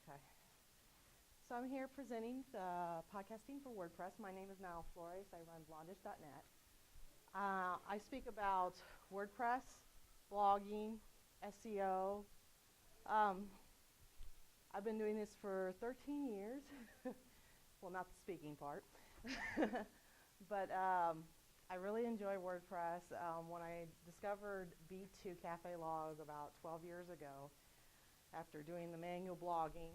Okay. So I'm here presenting the podcasting for WordPress. My name is Nile Flores. I run blondish.net. I speak about WordPress, blogging, SEO. Um, I've been doing this for 13 years. Well, not the speaking part. But I really enjoy WordPress. When I discovered B2 Cafe Log about 12 years ago, after doing the manual blogging,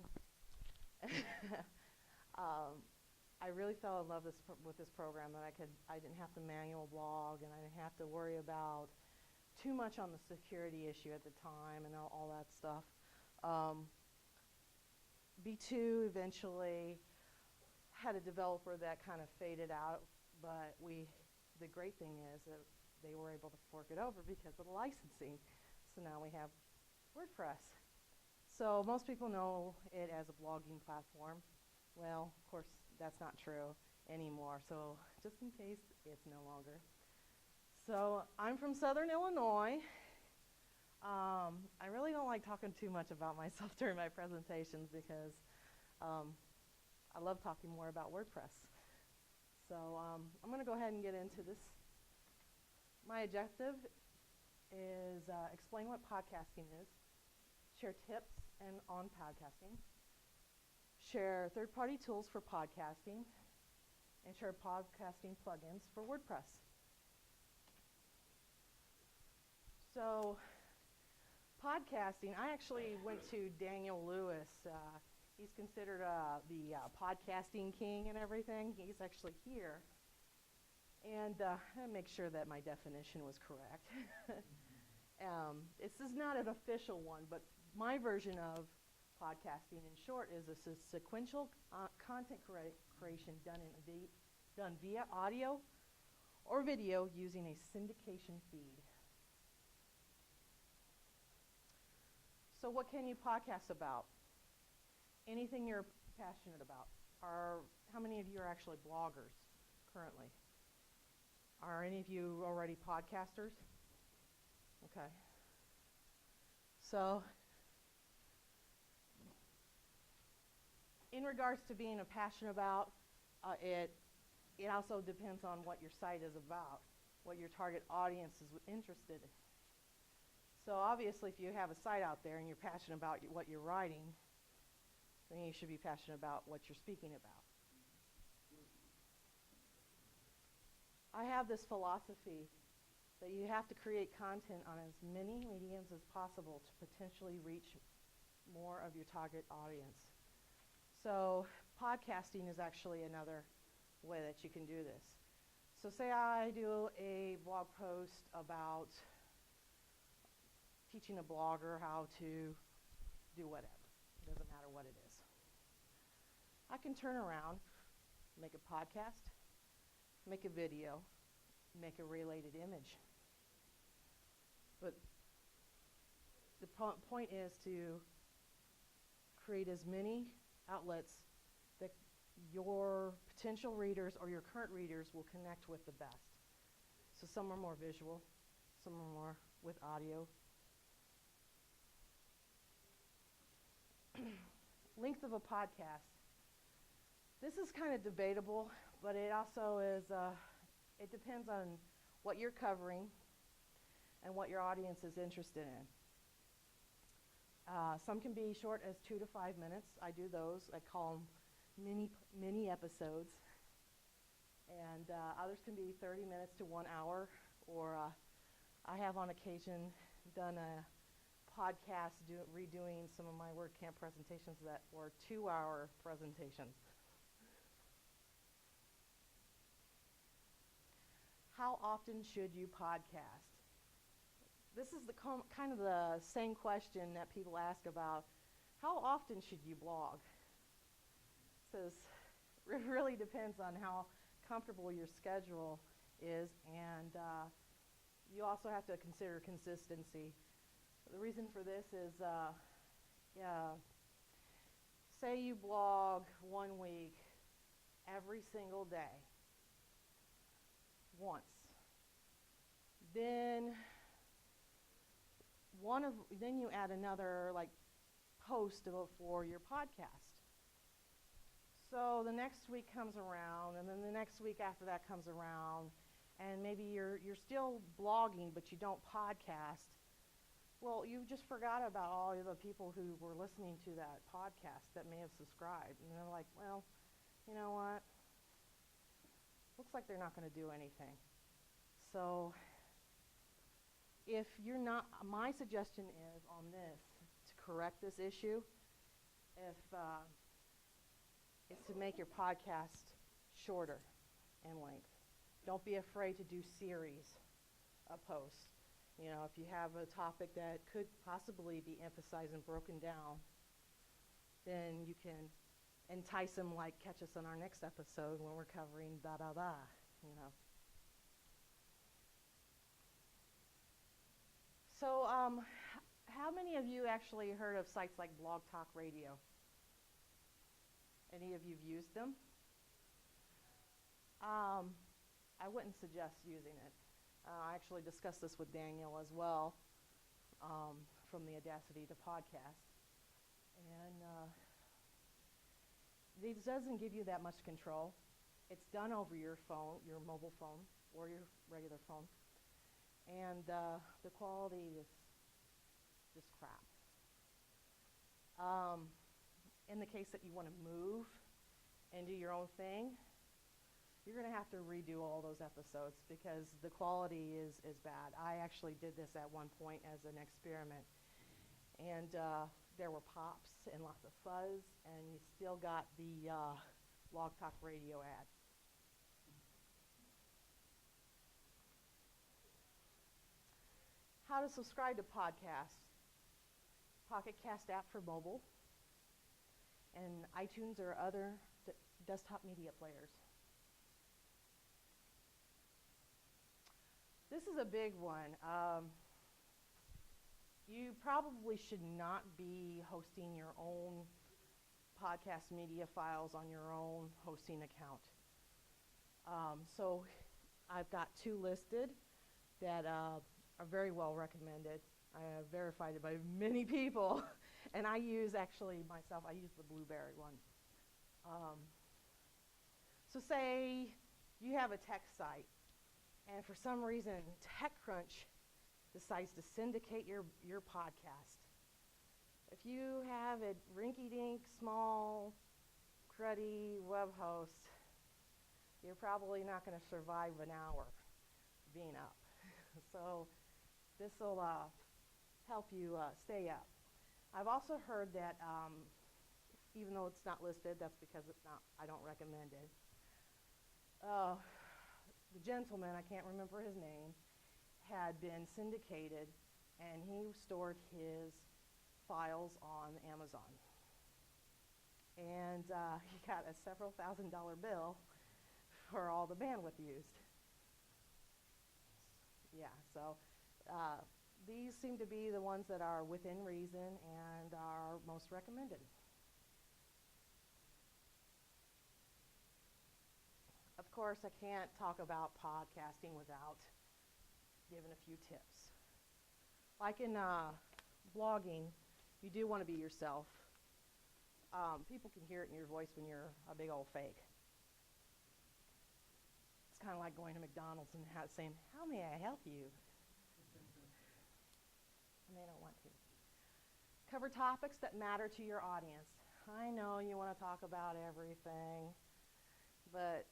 I really fell in love with this program that I didn't have to manual blog, and I didn't have to worry about too much on the security issue at the time and all that stuff. B2 eventually had a developer that kind of faded out, but the great thing is that they were able to fork it over because of the licensing. So now we have WordPress. So most people know it as a blogging platform. Well, of course, that's not true anymore. So just in case, it's no longer. So I'm from Southern Illinois. I really don't like talking too much about myself during my presentations because I love talking more about WordPress. So I'm going to go ahead and get into this. My objective is explain what podcasting is, share tips on podcasting, share third-party tools for podcasting, and share podcasting plugins for WordPress. So podcasting, I actually went to Daniel Lewis. He's considered the podcasting king and everything. He's actually here. And I make sure that my definition was correct. This is not an official one, but my version of podcasting, in short, is a sequential content creation done via audio or video using a syndication feed. So what can you podcast about? Anything you're passionate about. How many of you are actually bloggers currently? Are any of you already podcasters? Okay. So in regards to being a passionate about, it also depends on what your site is about, what your target audience is interested in. So obviously, if you have a site out there and you're passionate about what you're writing, then you should be passionate about what you're speaking about. I have this philosophy that you have to create content on as many mediums as possible to potentially reach more of your target audience. So podcasting is actually another way that you can do this. So say I do a blog post about teaching a blogger how to do whatever. It doesn't matter what it is. I can turn around, make a podcast, make a video, make a related image. But the point is to create as many outlets that your potential readers or your current readers will connect with the best. So some are more visual, some are more with audio. Length of a podcast. This is kind of debatable, but it also is, it depends on what you're covering and what your audience is interested in. Some can be short as 2 to 5 minutes. I do those. I call them mini episodes. And others can be 30 minutes to 1 hour, or I have on occasion done a podcast redoing some of my WordCamp presentations that were 2-hour presentations. How often should you podcast? This is the kind of the same question that people ask about how often should you blog? It really depends on how comfortable your schedule is, and you also have to consider consistency. The reason for this is, say you blog 1 week every single day, once. Then you add another host for your podcast. So the next week comes around, and then the next week after that comes around, and maybe you're still blogging, but you don't podcast. Well, you just forgot about all of the people who were listening to that podcast that may have subscribed. And they're like, well, you know what? Looks like they're not going to do anything. So if you're not, my suggestion is on this, to correct this issue, is to make your podcast shorter in length. Don't be afraid to do series of posts. You know, if you have a topic that could possibly be emphasized and broken down, then you can entice them, like, catch us on our next episode when we're covering da-da-da, you know. So, how many of you actually heard of sites like Blog Talk Radio? Any of you have used them? I wouldn't suggest using it. I actually discussed this with Daniel as well, from the Audacity Podcast. And it doesn't give you that much control. It's done over your phone, your mobile phone, or your regular phone. And the quality is just crap. In the case that you want to move and do your own thing, you're going to have to redo all those episodes because the quality is bad. I actually did this at one point as an experiment. And there were pops and lots of fuzz, and you still got the Blog Talk Radio ad. How to subscribe to podcasts. Pocket Cast app for mobile, and iTunes or other desktop media players. This is a big one. You probably should not be hosting your own podcast media files on your own hosting account. So I've got 2 listed that are very well recommended. I have verified it by many people, and I use, actually, myself, I use the Blueberry one. So say you have a tech site, and for some reason, TechCrunch decides to syndicate your podcast. If you have a rinky-dink, small, cruddy web host, you're probably not going to survive an hour being up. So this will help you stay up. I've also heard that, even though it's not listed, that's because I don't recommend it. The gentleman, I can't remember his name, had been syndicated, and he stored his files on Amazon. And he got a several $1,000 bill for all the bandwidth used. Yeah, so these seem to be the ones that are within reason and are most recommended. Of course, I can't talk about podcasting without giving a few tips. Like in blogging, you do want to be yourself. People can hear it in your voice when you're a big old fake. It's kind of like going to McDonald's and saying, "How may I help you?" And they don't want to. Cover topics that matter to your audience. I know you want to talk about everything, but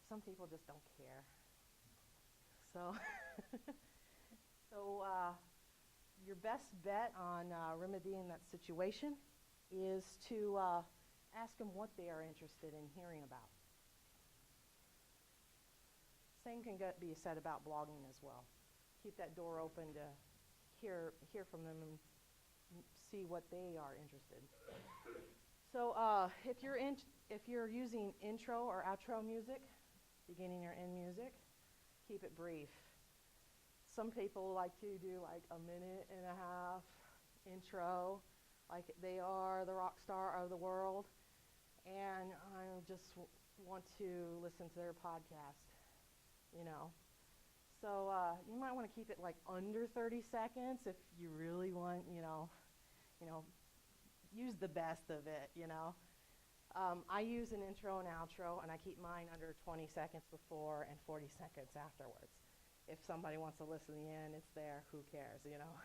some people just don't care. So, your best bet on remedying that situation is to ask them what they are interested in hearing about. Same can be said about blogging as well. Keep that door open to hear from them and see what they are interested in. So if you're using intro or outro music, beginning or end music, keep it brief. Some people like to do like a 1.5 minute intro, like they are the rock star of the world, and I just want to listen to their podcast, you know. So you might want to keep it like under 30 seconds if you really want, use the best of it, you know. I use an intro and outro, and I keep mine under 20 seconds before and 40 seconds afterwards. If somebody wants to listen in, it's there. Who cares, you know?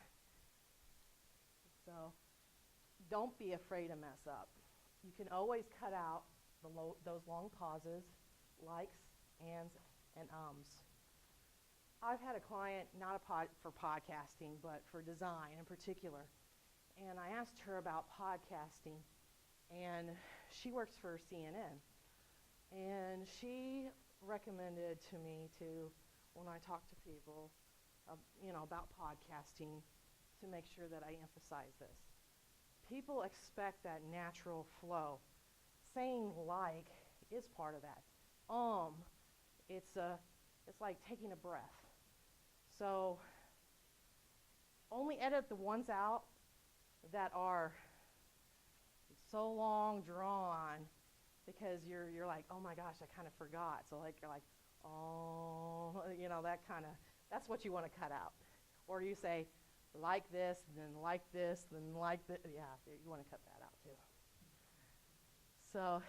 So don't be afraid to mess up. You can always cut out those long pauses, likes, ands, and ums. I've had a client, not for podcasting, but for design in particular, and I asked her about podcasting, and she works for CNN, and she recommended to me to, when I talk to people, about podcasting, to make sure that I emphasize this. People expect that natural flow. Saying like is part of that. It's like taking a breath. So only edit the ones out that are so long drawn, because you're like, oh my gosh, I kind of forgot. So you're like, oh, that's what you want to cut out. Or you say, like this, then like this, then like this. Yeah, you want to cut that out too. So,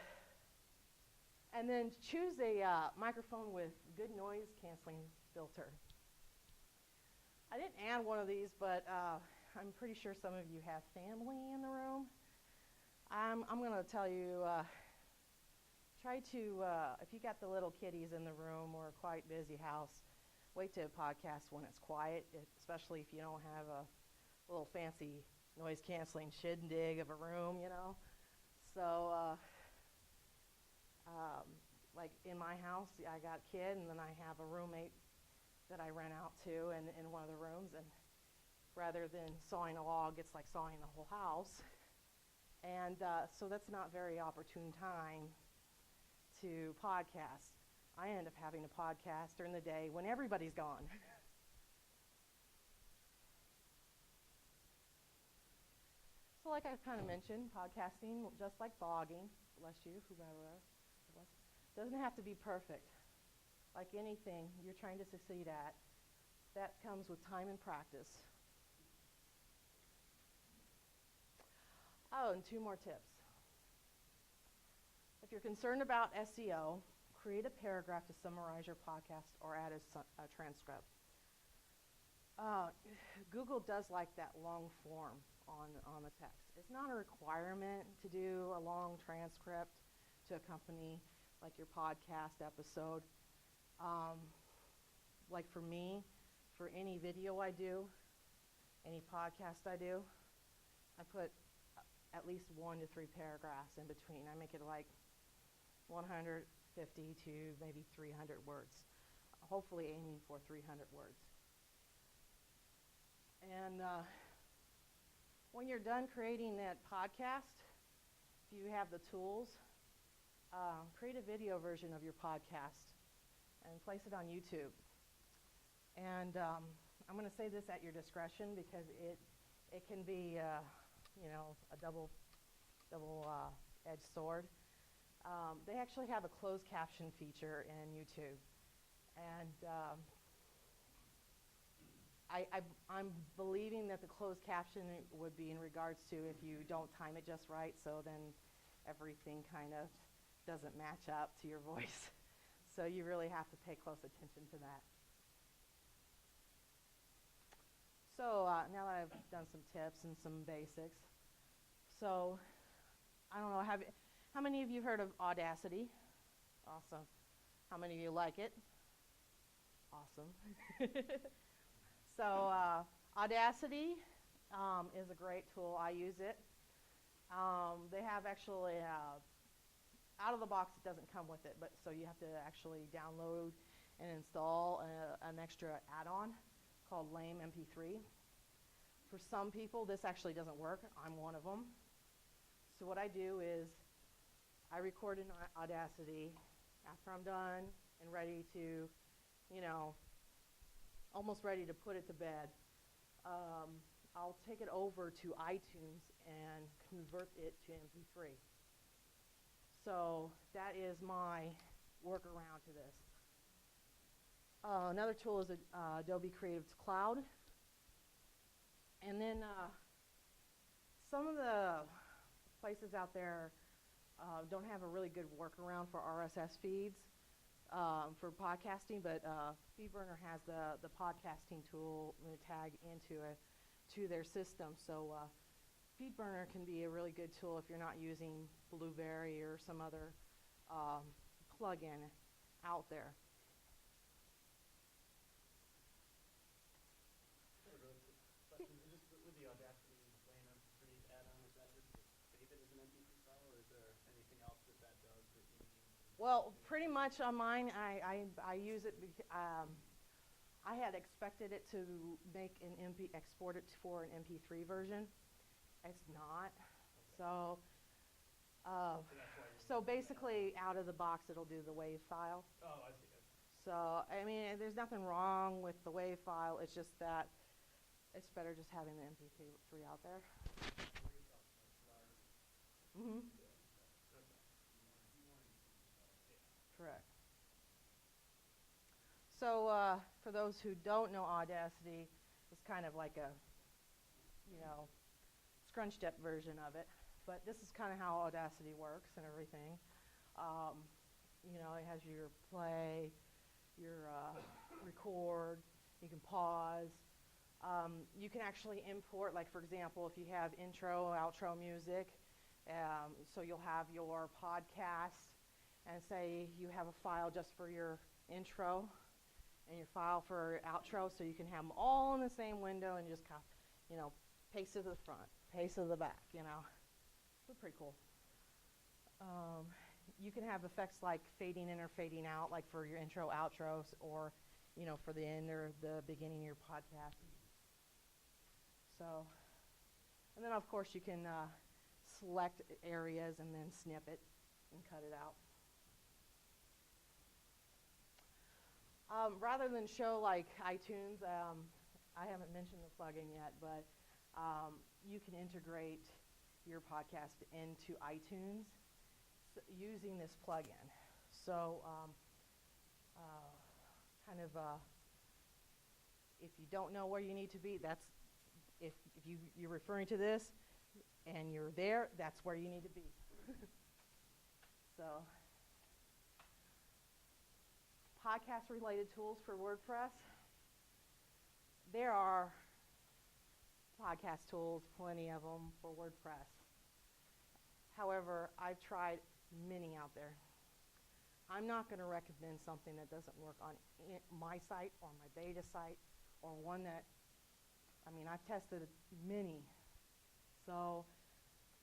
and then choose a microphone with good noise canceling filter. I didn't add one of these, but I'm pretty sure some of you have family in the room. I'm going to tell you, try to, if you got the little kiddies in the room or a quite busy house, wait to podcast when it's quiet, especially if you don't have a little fancy noise canceling shindig of a room, you know. So, like in my house, I got a kid, and then I have a roommate that I rent out to in one of the rooms, and rather than sawing a log, it's like sawing the whole house. And so that's not very opportune time to podcast. I end up having a podcast during the day when everybody's gone. So like I kind of mentioned, podcasting, just like blogging, bless you, whoever, doesn't have to be perfect. Like anything you're trying to succeed at, that comes with time and practice. Oh, and 2 more tips. If you're concerned about SEO, create a paragraph to summarize your podcast or add a transcript. Google does like that long form on the text. It's not a requirement to do a long transcript to accompany like your podcast episode. Like for me, for any video I do, any podcast I do, I put at least 1 to 3 paragraphs in between. I make it like 150 to maybe 300 words, hopefully aiming for 300 words. And when you're done creating that podcast, if you have the tools, create a video version of your podcast and place it on YouTube. And I'm going to say this at your discretion, because it can be a double-edged sword. They actually have a closed caption feature in YouTube, and I'm believing that the closed caption would be in regards to if you don't time it just right, so then everything kind of doesn't match up to your voice. So you really have to pay close attention to that. So now that I've done some tips and some basics, so I don't know, how many of you heard of Audacity? Awesome. How many of you like it? Awesome. So Audacity is a great tool. I use it. They have actually, out of the box it doesn't come with it, but so you have to actually download and install an extra add-on called Lame MP3. For some people, this actually doesn't work. I'm one of them. So what I do is I record in Audacity. After I'm done and ready to, almost ready to put it to bed, I'll take it over to iTunes and convert it to MP3. So that is my workaround to this. Another tool is Adobe Creative Cloud. And then some of the places out there don't have a really good workaround for RSS feeds for podcasting, but FeedBurner has the podcasting tool tag to their system. So FeedBurner can be a really good tool if you're not using Blueberry or some other plugin out there. Just with the Audacity Explainer Freeze add-on, is that just to save it as an MP3 file, or is there anything else that does that you need? Well, pretty much on mine, I use it. I had expected it to make an export it for an MP3 version. It's not. Okay. So basically, out of the box, it'll do the WAV file. Oh, I see. So, I mean, there's nothing wrong with the WAV file. It's just that it's better just having the MP3 out there. Mm-hmm. Correct. So, for those who don't know Audacity, it's kind of like a, scrunched up version of it. But this is kind of how Audacity works and everything. It has your play, your record, you can pause. You can actually import, like for example, if you have intro, outro music, so you'll have your podcast, and say you have a file just for your intro and your file for outro, so you can have them all in the same window and just paste to the front, paste to the back, So pretty cool. You can have effects like fading in or fading out, like for your intro, outros, or for the end or the beginning of your podcast. So, and then of course you can select areas and then snip it and cut it out. Rather than show like iTunes, I haven't mentioned the plugin yet, but you can integrate your podcast into iTunes using this plugin. So if you don't know where you need to be, that's if you're referring to this and you're there, that's where you need to be. So podcast related tools for WordPress. There are podcast tools, plenty of them for WordPress. However, I've tried many out there. I'm not going to recommend something that doesn't work on my site or my beta site or one that, I've tested many. So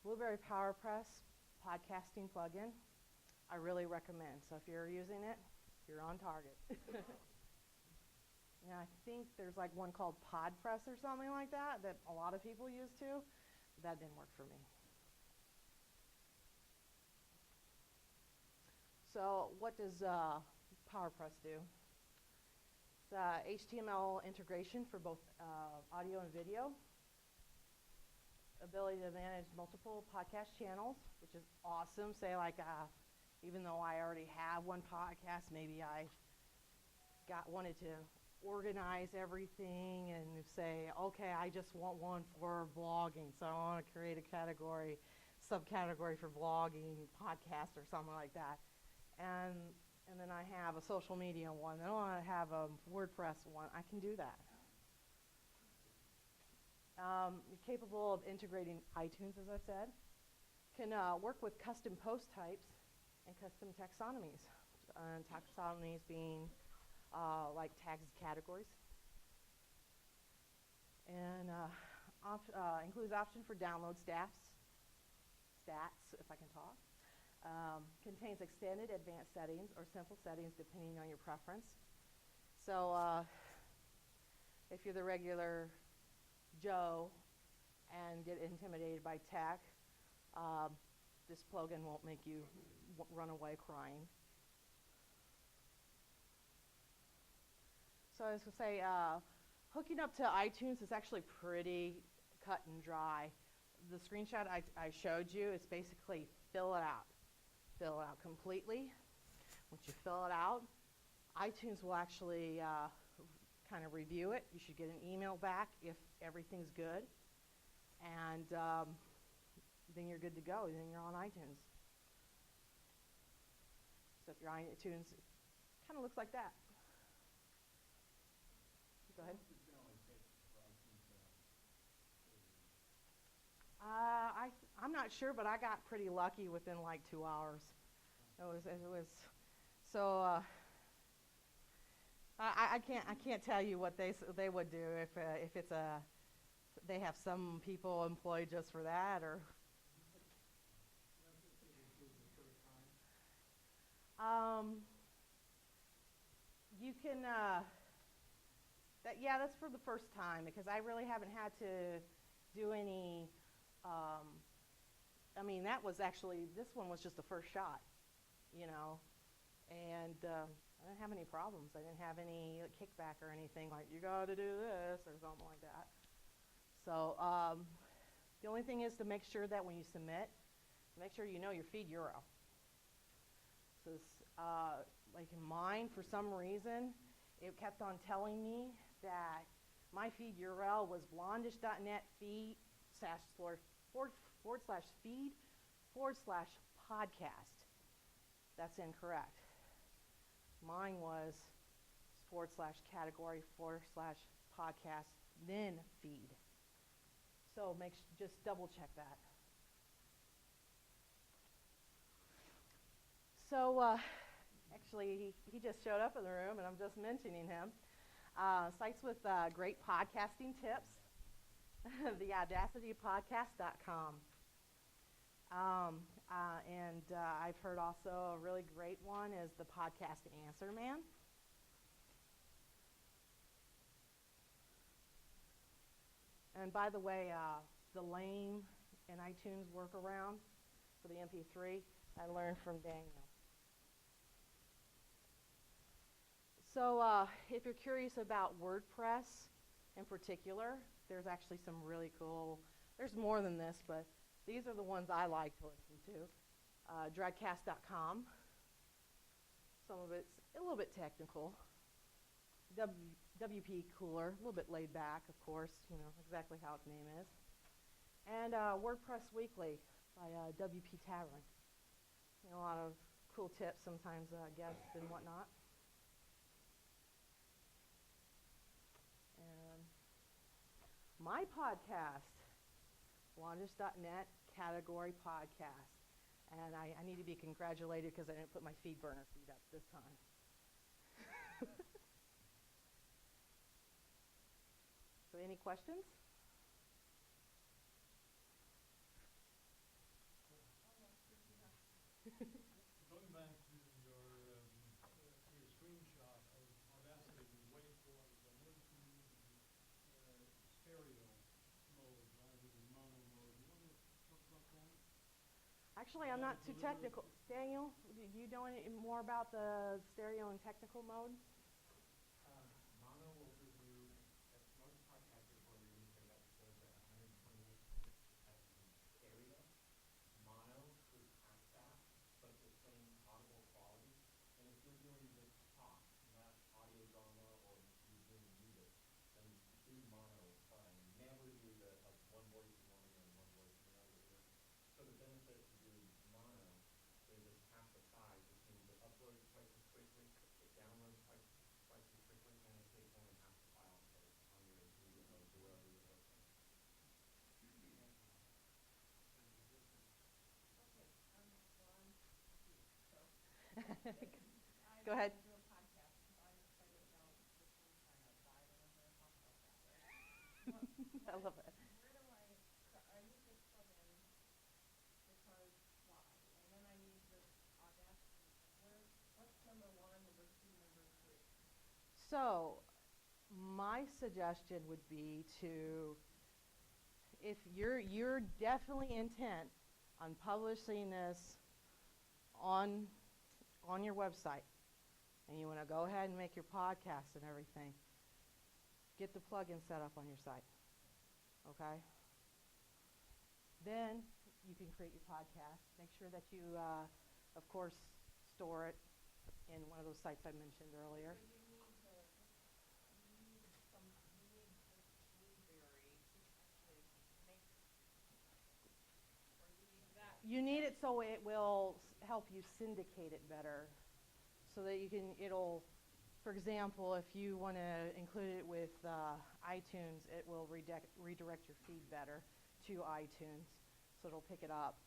Blueberry PowerPress podcasting plugin, I really recommend. So if you're using it, you're on target. Yeah, I think there's like one called PodPress or something like that a lot of people use too. That didn't work for me. So what does PowerPress do? It's HTML integration for both audio and video. Ability to manage multiple podcast channels, which is awesome. Say like, even though I already have one podcast, maybe I wanted to organize everything and say, okay, I just want one for blogging, so I want to create a subcategory for blogging, podcast, or something like that. And then I have a social media one. Then I want to have a WordPress one. I can do that. Capable of integrating iTunes, as I said. Can work with custom post types and custom taxonomies. Taxonomies being like tags and categories. And includes option for download stats, if I can talk. Contains extended advanced settings or simple settings depending on your preference. So if you're the regular Joe and get intimidated by tech, this plugin won't make you run away crying. So I was going to say, hooking up to iTunes is actually pretty cut and dry. The screenshot I showed you is basically fill it out. Fill it out completely. Once you fill it out, iTunes will actually kind of review it. You should get an email back if everything's good. And then you're good to go. Then you're on iTunes. So if you're on iTunes, it kind of looks like that. Go ahead. I'm not sure, but I got pretty lucky within like 2 hours. It was so. I can't tell you what they would do if it's they have some people employed just for that or. You can that's for the first time because I really haven't had to do any. I mean, this one was just the first shot, and I didn't have any problems. I didn't have any kickback or anything like, you got to do this or something like that. So the only thing is to make sure that when you submit, make sure you know your feed URL. So like in mine, for some reason, it kept on telling me that my feed URL was blondish.net feed /feed/podcast. That's incorrect. Mine was /category/podcast, then feed. So just double check that. So actually, he just showed up in the room, and I'm just mentioning him. Sites with great podcasting tips. The AudacityPodcast.com. And I've heard also a really great one is the Podcast Answer Man. And by the way, the lame and iTunes workaround for the MP3, I learned from Daniel. So if you're curious about WordPress in particular, there's actually some really cool, there's more than this, but these are the ones I like to listen to. Dragcast.com. Some of it's a little bit technical. WP Cooler, a little bit laid back, of course, exactly how its name is. And WordPress Weekly by WP Tavern. A lot of cool tips, sometimes guests and whatnot. And my podcast, blondish.net category podcast. And I need to be congratulated because I didn't put my feed burner feed up this time. So any questions? Going back to your screenshot of Audacity with waveforms, I noticed you used stereo mode rather than mono mode. You want to talk about that? Actually, I'm not too technical. Daniel, do you know any more about the stereo and technical mode? Mono will give you, most podcasters will release their episodes at 128 that's in stereo. Mono is past that, but the same audible quality. And if you're doing just talk, not audio drama, or you're doing music, then do mono is fine. Never do the one voice in one ear and one voice in the other ear. So the benefit to do mono is it's half the size, which means it uploads twice as quickly, it downloads twice as quickly, and it takes only half the file space on your media host or wherever you're hosting. Go ahead. I love it. So, my suggestion would be to, if you're definitely intent on publishing this on your website, and you want to go ahead and make your podcast and everything, get the plugin set up on your site, okay? Then you can create your podcast. Make sure that you, of course, store it in one of those sites I mentioned earlier. You need it so it will help you syndicate it better, so that you can. It'll, for example, if you want to include it with iTunes, it will redirect your feed better to iTunes, so it'll pick it up,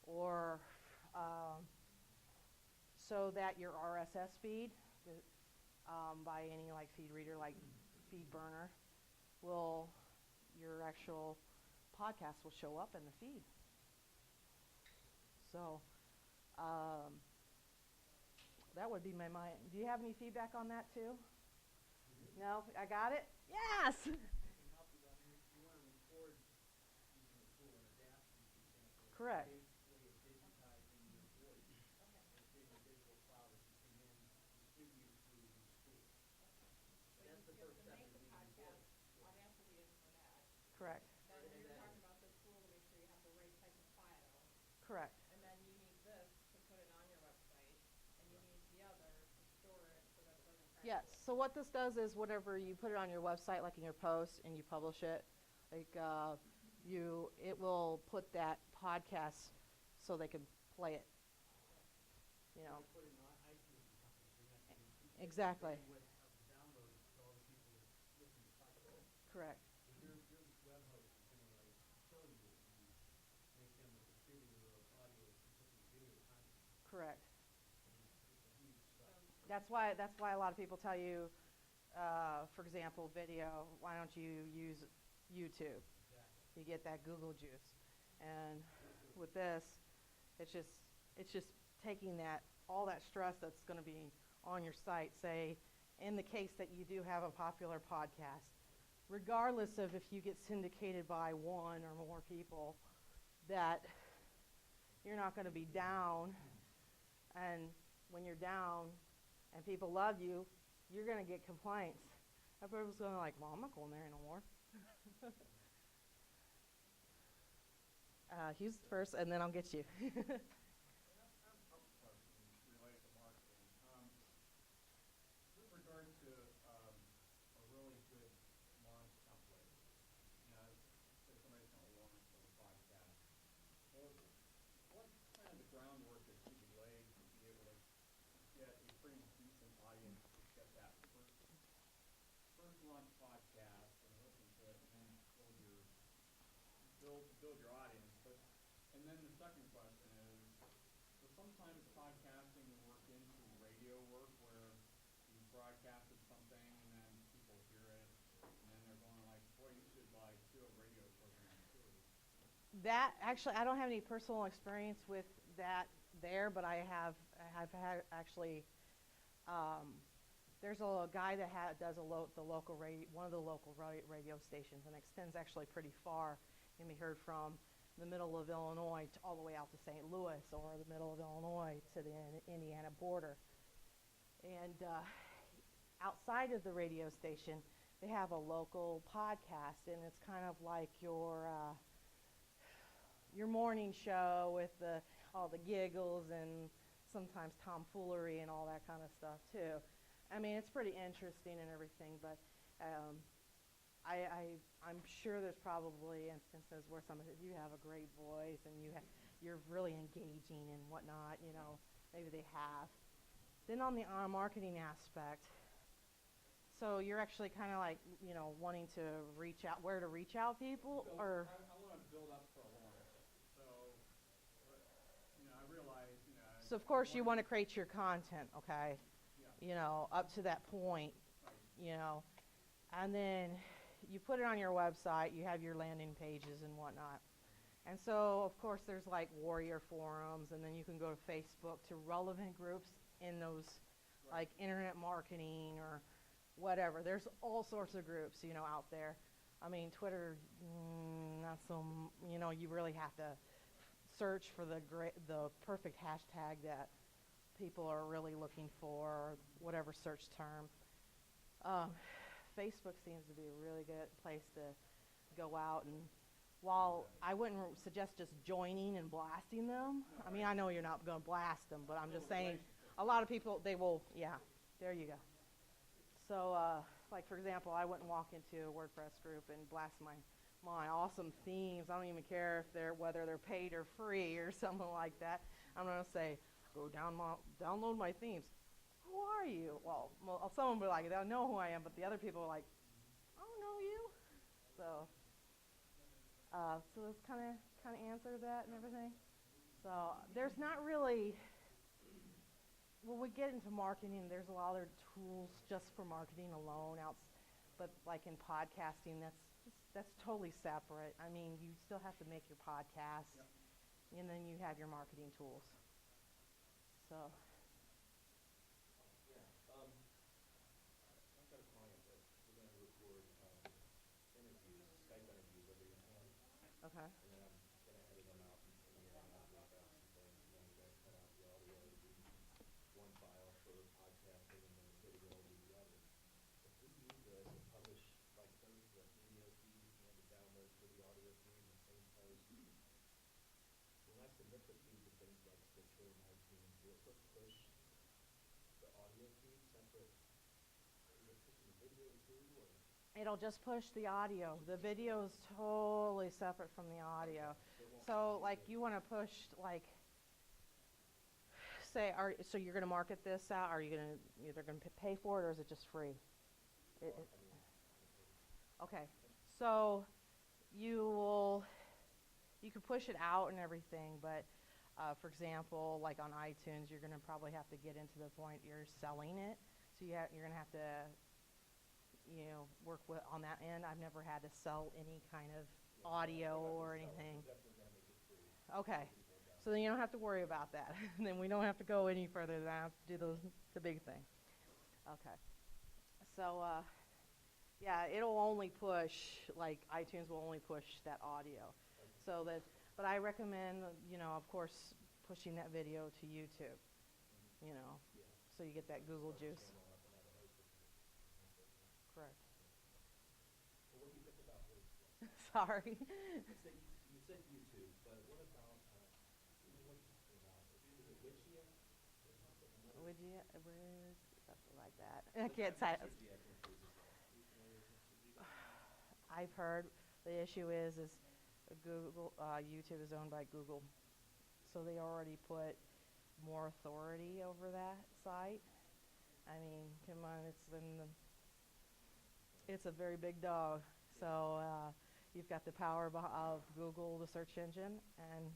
or so that your RSS feed, by any like feed reader like FeedBurner, your actual podcast will show up in the feed. So that would be my mind. Do you have any feedback on that too? No? I got it? Yes! I can help you. I mean, if you want to record using a tool like Audacity, for example, Correct. it's a way of digitizing your voice and creating a digital file that you can then distribute through these tools. So that's the first step in being recorded. Audacity is for that. Correct. Then you're talking about the tool to make sure you have the right type of file. Correct. And then you need this to put it on your website. And you need the other to store it so that it doesn't crash. Yes. So what this does is whenever you put it on your website, like in your post, and you publish it, like it will put that podcast so they can play it. You know. Put it on iTunes or something, so you have to keep Exactly. with downloads to all the people that listen to podcasts. Correct. Your web host is going to like show you and make them a distributor of audio, specifically video content. Correct. It's a huge step. That's why a lot of people tell you, for example, video. Why don't you use YouTube? Exactly. You get that Google juice, and with this, it's just taking all that stress that's going to be on your site. Say, in the case that you do have a popular podcast, regardless of if you get syndicated by one or more people, that you're not going to be down, and when you're down and people love you, you're going to get complaints. Everybody's going to like, well, I'm not going there anymore. Hughes first, and then I'll get you. I have a question related to marketing. With regard to a really good launch template, say somebody's going to launch with a podcast, what kind of the groundwork that should be laid to be able to get a pretty decent audience to get that first launch podcast and listen to it, and then build your audience? And then the second question is, so sometimes podcasting will work into radio work where you broadcasted something and then people hear it and then they're going like, boy, you should like do a radio program too. That actually, I don't have any personal experience with that there, but I've had actually. There's a guy that does one of the local radio stations, and extends actually pretty far. It can be heard from the middle of Illinois all the way out to St. Louis, or the middle of Illinois to the Indiana border. And outside of the radio station, they have a local podcast, and it's kind of like your morning show with all the giggles and sometimes tomfoolery and all that kind of stuff too. I mean, it's pretty interesting and everything, but I'm sure there's probably instances where you have a great voice and you're really engaging and whatnot, maybe they have. Then on the marketing aspect, so you're actually kind of like, wanting to reach out people, or? I want to build up for a launch. So, I realize, So of course you want to create your content, okay? Yeah. Up to that point, Right. And then you put it on your website, you have your landing pages and whatnot. And so, of course, there's like warrior forums, and then you can go to Facebook to relevant groups in those, like internet marketing or whatever. There's all sorts of groups, out there. I mean, Twitter, not so, you really have to search for the perfect hashtag that people are really looking for, or whatever search term. Facebook seems to be a really good place to go out, and while I wouldn't suggest just joining and blasting them, I mean, I know you're not going to blast them, but I'm just saying, a lot of people, they will, there you go. So, like for example, I wouldn't walk into a WordPress group and blast my my awesome themes. I don't even care if whether they're paid or free or something like that. I'm going to say, go download my themes. Who are you? Well, someone will be like, they'll know who I am, but the other people are like, I don't know you. So that's kind of answer that and everything. So there's not really, when we get into marketing, there's a lot of other tools just for marketing alone. But like in podcasting, that's totally separate. I mean, you still have to make your podcast, and then you have your marketing tools. So. Yeah. I've got a client that we're going to record interviews, Skype interviews every month. Okay. And then I'm going to edit them out and WordPress and things. And then we're going to cut out the audio to be one file for podcasting, and then the video will be the other. If we use this and publish like both the video feed and the downloads for the audio feed in the same place, when I submit the feed to things like Stitcher and iTunes, will it push the audio feed separate? Is it pushing the video too, or? It'll just push the audio. The video is totally separate from the audio. So, like, you want to push, like, so you're going to market this out? Are you either going to pay for it, or is it just free? Okay. So you can push it out and everything, but for example, like on iTunes, you're going to probably have to get into the point you're selling it. So you're going to have to, work on that end. I've never had to sell any kind of audio or anything. Okay. So then you don't have to worry about that. Then we don't have to go any further than that to do the big thing. Okay. So, it'll only push, like iTunes will only push that audio. But I recommend, of course, pushing that video to YouTube, so you get that Google juice. Correct. Well, what do you think about WordPress? Sorry. You said YouTube, but what about, what are you talking about? Is it Widget? Something like that. I can't say it. I've heard the issue is Google, YouTube is owned by Google, so they already put more authority over that site. I mean, come on, it's a very big dog. So you've got the power of Google, the search engine, and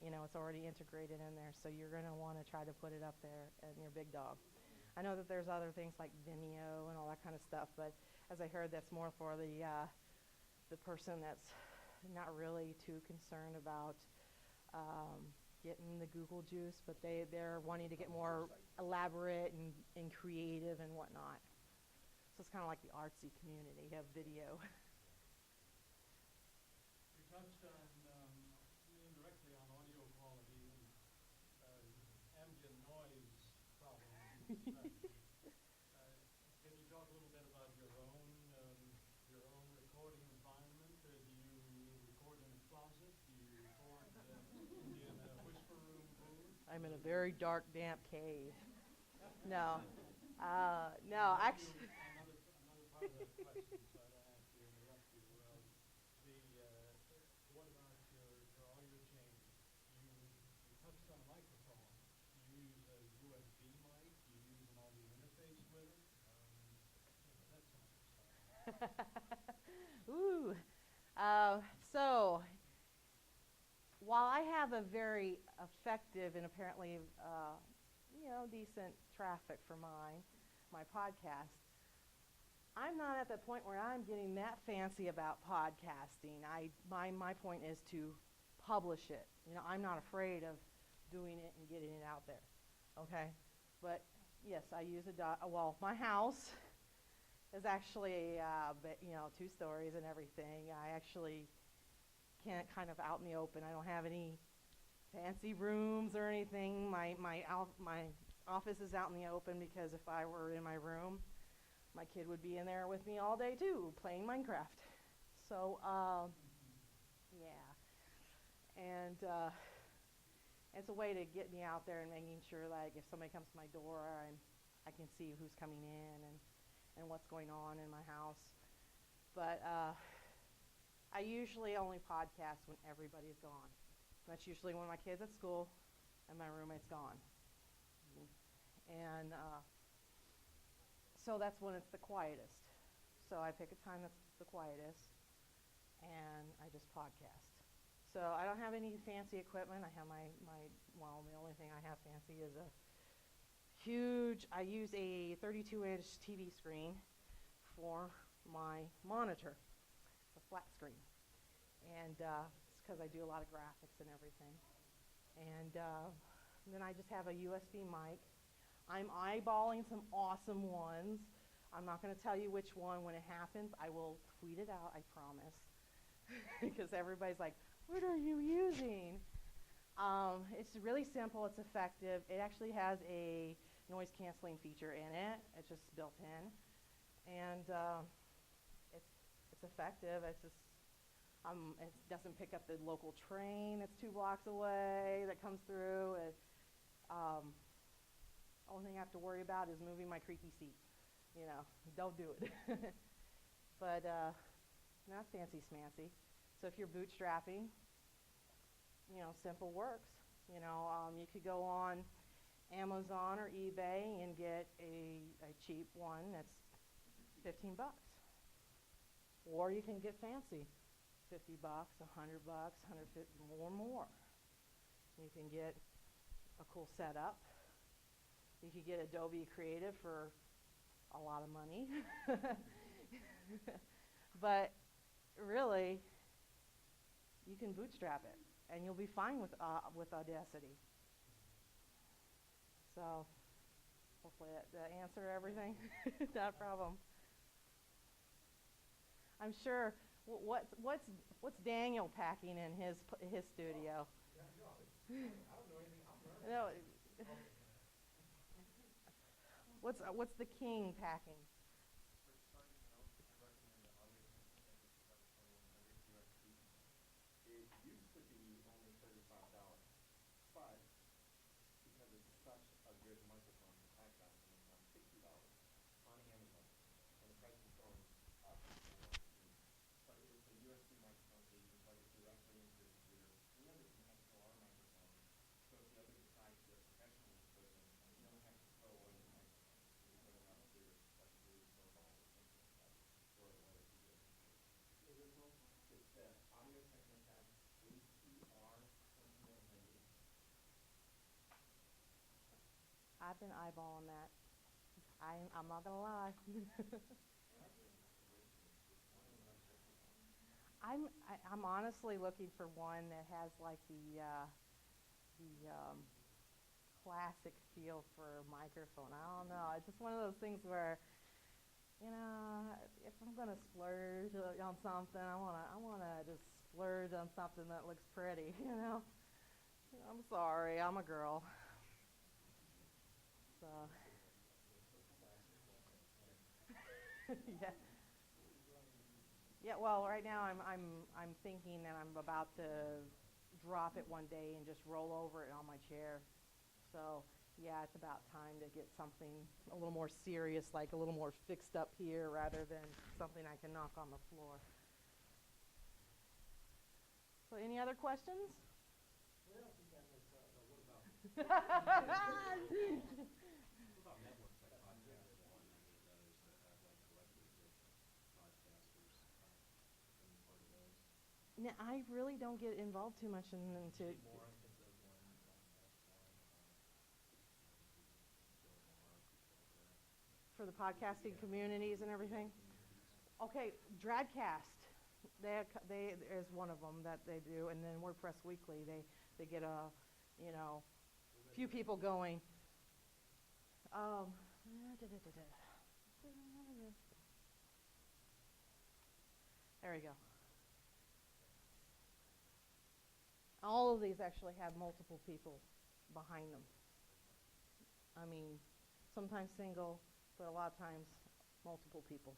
it's already integrated in there. So you're going to want to try to put it up there in your big dog. I know that there's other things like Vimeo and all that kind of stuff, but as I heard, that's more for the person that's not really too concerned about getting the Google juice, but they're wanting to get more elaborate and creative and whatnot. So it's kind of like the artsy community of video. You touched on indirectly on audio quality and ambient noise problems. Can you talk a little bit about your own recording environment? Do you record in a closet? Do you record in a whisper room booth? I'm in a very dark, damp cave. No, actually. Another part of that question, so I don't have to interrupt you. What about your audio change? You touched on a microphone. Do you use a USB mic? Do you use an audio interface with it? That's some stuff. Ooh. So, while I have a very effective and apparently, decent traffic for my podcast, I'm not at the point where I'm getting that fancy about podcasting. My point is to publish it. I'm not afraid of doing it and getting it out there. Okay? But yes, I use my house is actually 2 stories and everything. I actually can't kind of out in the open. I don't have any fancy rooms or anything. My office is out in the open because if I were in my room, my kid would be in there with me all day too, playing Minecraft. So, and it's a way to get me out there and making sure, like, if somebody comes to my door, I can see who's coming in and what's going on in my house. But I usually only podcast when everybody's gone. That's usually when my kid's at school and my roommate's gone. And so that's when it's the quietest. So I pick a time that's the quietest, and I just podcast. So I don't have any fancy equipment. I have well, the only thing I have fancy is I use a 32-inch TV screen for my monitor. It's a flat screen. And it's because I do a lot of graphics and everything. And then I just have a USB mic. I'm eyeballing some awesome ones. I'm not going to tell you which one when it happens. I will tweet it out, I promise. Because everybody's like, what are you using? It's really simple. It's effective. It actually has a noise canceling feature in it. It's just built in. And it's effective. It's just it doesn't pick up the local train that's 2 blocks away that comes through. Only thing I have to worry about is moving my creaky seat. Don't do it. But not fancy smancy. So if you're bootstrapping, simple works. You could go on Amazon or eBay and get a cheap one that's $15. Or you can get fancy. $50, $100, $150, more. You can get a cool setup. You could get Adobe Creative for a lot of money. But really, you can bootstrap it, and you'll be fine with Audacity. So hopefully that answer everything. Not a problem. I'm sure. What's Daniel packing in his studio? I don't know anything. I'm learning. No. What's the king packing? For starting out, I recommend the audio technique at just about 2100 USD. It used to be only $35, but because it's such a good microphone for podcasting, it's now $60 on Amazon, and the price is going up more soon. But it's a USB microphone, so you can plug it directly into your computer. We have this an XLR microphone, so if you ever decide to get professional equipment, you don't have to throw away the microphone. You can put it out here, like a blue snowball or something like that. Throw it away if you get it. Is it called? It's the Audio Technica ATR 2100. I've been eyeballing that. I'm not gonna lie. I'm honestly looking for one that has like the classic feel for microphone. I don't know. It's just one of those things where, if I'm gonna splurge on something, I wanna just splurge on something that looks pretty. I'm sorry, I'm a girl. So. Yeah. Yeah. Well, right now I'm thinking that I'm about to drop it one day and just roll over it on my chair. So yeah, it's about time to get something a little more serious, like a little more fixed up here, rather than something I can knock on the floor. So any other questions? Well, I think that makes what about What about networks like Podcast One or any of those that have like collectives of podcasters? Any part of those? Now, I really don't get involved too much into. Jay Moore, I think, does one. Podcast One. Joe Moore, people like that. For the podcasting communities and everything. Okay, Dradcast. They is one of them that they do, and then WordPress Weekly. They get a few people going. There we go. All of these actually have multiple people behind them. I mean, sometimes single, but a lot of times multiple people.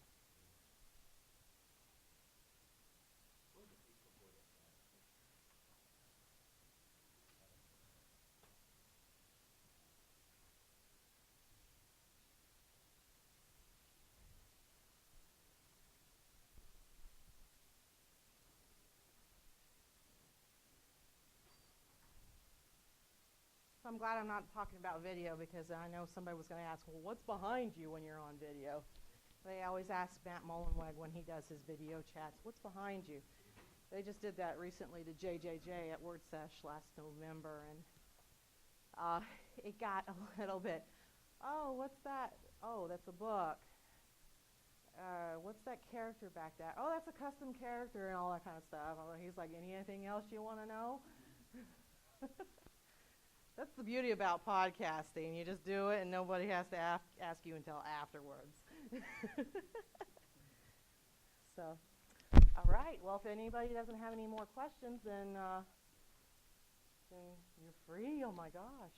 I'm glad I'm not talking about video because I know somebody was going to ask, well, what's behind you when you're on video? They always ask Matt Mullenweg when he does his video chats, what's behind you? They just did that recently to JJJ at WordSesh last November, and it got a little bit, oh, what's that? Oh, that's a book. What's that character back there? Oh, that's a custom character and all that kind of stuff. He's like, anything else you want to know? That's the beauty about podcasting. You just do it and nobody has to ask you until afterwards. So, all right. Well, if anybody doesn't have any more questions, then you're free. Oh, my gosh.